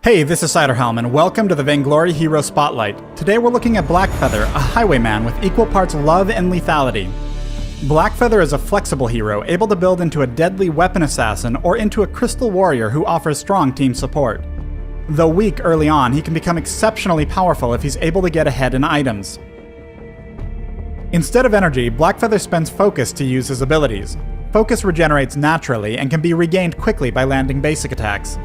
Hey, this is Ciderhelm, and welcome to the Vainglory Hero Spotlight. Today we're looking at Blackfeather, a highwayman with equal parts love and lethality. Blackfeather is a flexible hero, able to build into a deadly weapon assassin or into a crystal warrior who offers strong team support. Though weak early on, he can become exceptionally powerful if he's able to get ahead in items. Instead of energy, Blackfeather spends focus to use his abilities. Focus regenerates naturally and can be regained quickly by landing basic attacks.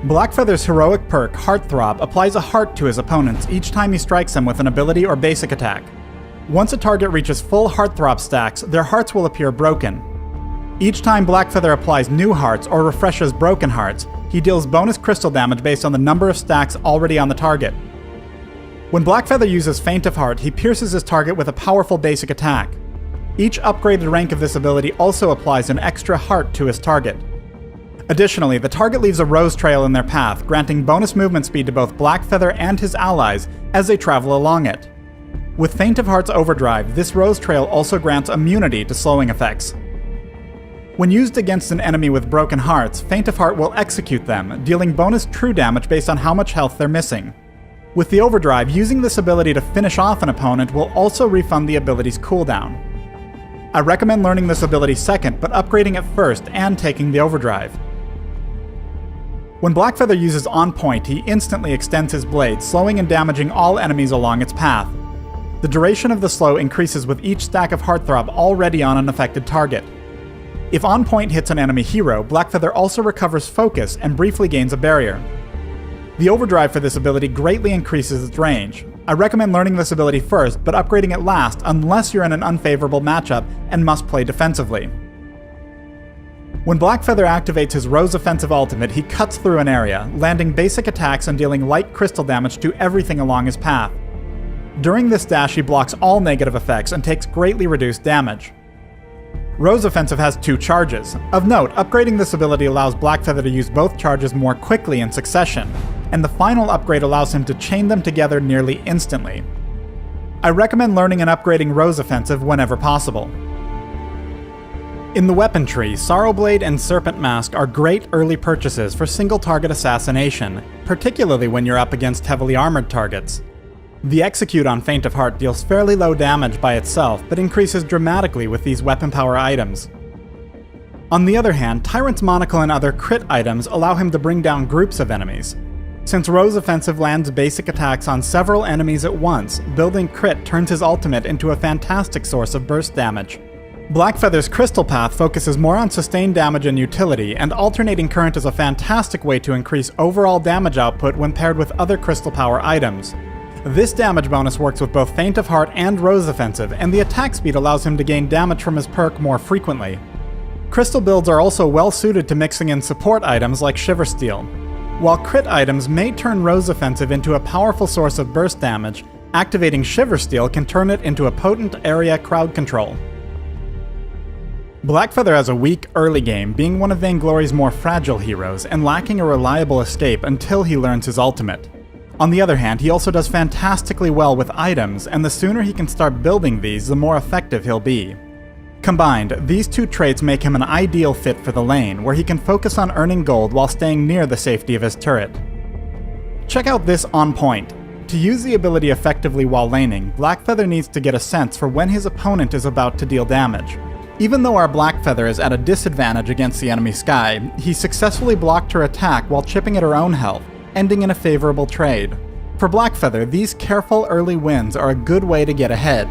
Blackfeather's heroic perk, Heartthrob, applies a heart to his opponents each time he strikes them with an ability or basic attack. Once a target reaches full Heartthrob stacks, their hearts will appear broken. Each time Blackfeather applies new hearts or refreshes broken hearts, he deals bonus crystal damage based on the number of stacks already on the target. When Blackfeather uses Feint of Heart, he pierces his target with a powerful basic attack. Each upgraded rank of this ability also applies an extra heart to his target. Additionally, the target leaves a rose trail in their path, granting bonus movement speed to both Blackfeather and his allies as they travel along it. With Feint of Heart's overdrive, this rose trail also grants immunity to slowing effects. When used against an enemy with broken hearts, Feint of Heart will execute them, dealing bonus true damage based on how much health they're missing. With the overdrive, using this ability to finish off an opponent will also refund the ability's cooldown. I recommend learning this ability second, but upgrading it first and taking the overdrive. When Blackfeather uses On Point, he instantly extends his blade, slowing and damaging all enemies along its path. The duration of the slow increases with each stack of Heartthrob already on an affected target. If On Point hits an enemy hero, Blackfeather also recovers focus and briefly gains a barrier. The overdrive for this ability greatly increases its range. I recommend learning this ability first, but upgrading it last unless you're in an unfavorable matchup and must play defensively. When Blackfeather activates his Rose Offensive ultimate, he cuts through an area, landing basic attacks and dealing light crystal damage to everything along his path. During this dash, he blocks all negative effects and takes greatly reduced damage. Rose Offensive has 2 charges. Of note, upgrading this ability allows Blackfeather to use both charges more quickly in succession, and the final upgrade allows him to chain them together nearly instantly. I recommend learning and upgrading Rose Offensive whenever possible. In the weapon tree, Sorrowblade and Serpent Mask are great early purchases for single-target assassination, particularly when you're up against heavily armored targets. The Execute on Feint of Heart deals fairly low damage by itself, but increases dramatically with these weapon power items. On the other hand, Tyrant's Monocle and other crit items allow him to bring down groups of enemies. Since Rose Offensive lands basic attacks on several enemies at once, building crit turns his ultimate into a fantastic source of burst damage. Blackfeather's Crystal Path focuses more on sustained damage and utility, and alternating current is a fantastic way to increase overall damage output when paired with other crystal power items. This damage bonus works with both Feint of Heart and Rose Offensive, and the attack speed allows him to gain damage from his perk more frequently. Crystal builds are also well suited to mixing in support items like Shiver Steel. While crit items may turn Rose Offensive into a powerful source of burst damage, activating Shiver Steel can turn it into a potent area crowd control. Blackfeather has a weak early game, being one of Vainglory's more fragile heroes, and lacking a reliable escape until he learns his ultimate. On the other hand, he also does fantastically well with items, and the sooner he can start building these, the more effective he'll be. Combined, these 2 traits make him an ideal fit for the lane, where he can focus on earning gold while staying near the safety of his turret. Check out this On Point. To use the ability effectively while laning, Blackfeather needs to get a sense for when his opponent is about to deal damage. Even though our Blackfeather is at a disadvantage against the enemy Skye, he successfully blocked her attack while chipping at her own health, ending in a favorable trade. For Blackfeather, these careful early wins are a good way to get ahead.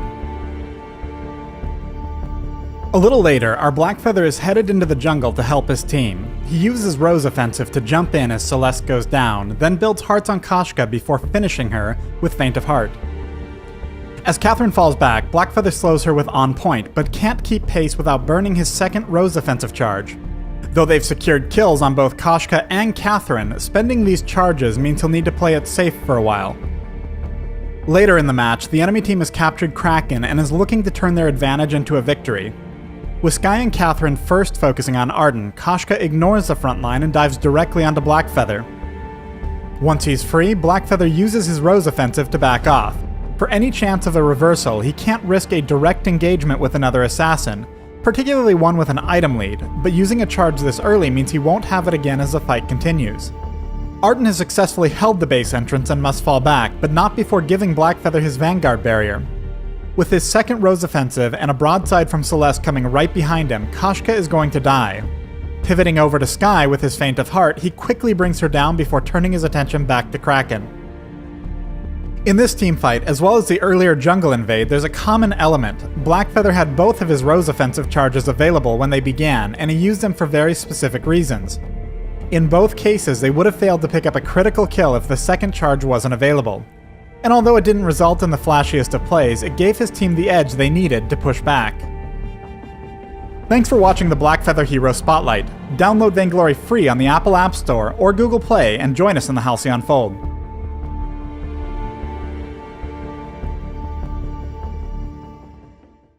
A little later, our Blackfeather is headed into the jungle to help his team. He uses Rose Offensive to jump in as Celeste goes down, then builds hearts on Koshka before finishing her with Feint of Heart. As Catherine falls back, Blackfeather slows her with On Point, but can't keep pace without burning his second Rose Offensive charge. Though they've secured kills on both Koshka and Catherine, spending these charges means he'll need to play it safe for a while. Later in the match, the enemy team has captured Kraken and is looking to turn their advantage into a victory. With Skye and Catherine first focusing on Arden, Koshka ignores the front line and dives directly onto Blackfeather. Once he's free, Blackfeather uses his Rose Offensive to back off. For any chance of a reversal, he can't risk a direct engagement with another assassin, particularly one with an item lead, but using a charge this early means he won't have it again as the fight continues. Arton has successfully held the base entrance and must fall back, but not before giving Blackfeather his Vanguard barrier. With his second Rose offensive and a broadside from Celeste coming right behind him, Koshka is going to die. Pivoting over to Skye with his Faint of Heart, he quickly brings her down before turning his attention back to Kraken. In this teamfight, as well as the earlier jungle invade, there's a common element. Blackfeather had both of his Rose offensive charges available when they began, and he used them for very specific reasons. In both cases, they would have failed to pick up a critical kill if the second charge wasn't available. And although it didn't result in the flashiest of plays, it gave his team the edge they needed to push back. Thanks for watching the Blackfeather Hero Spotlight. Download Vainglory free on the Apple App Store or Google Play and join us in the Halcyon Fold.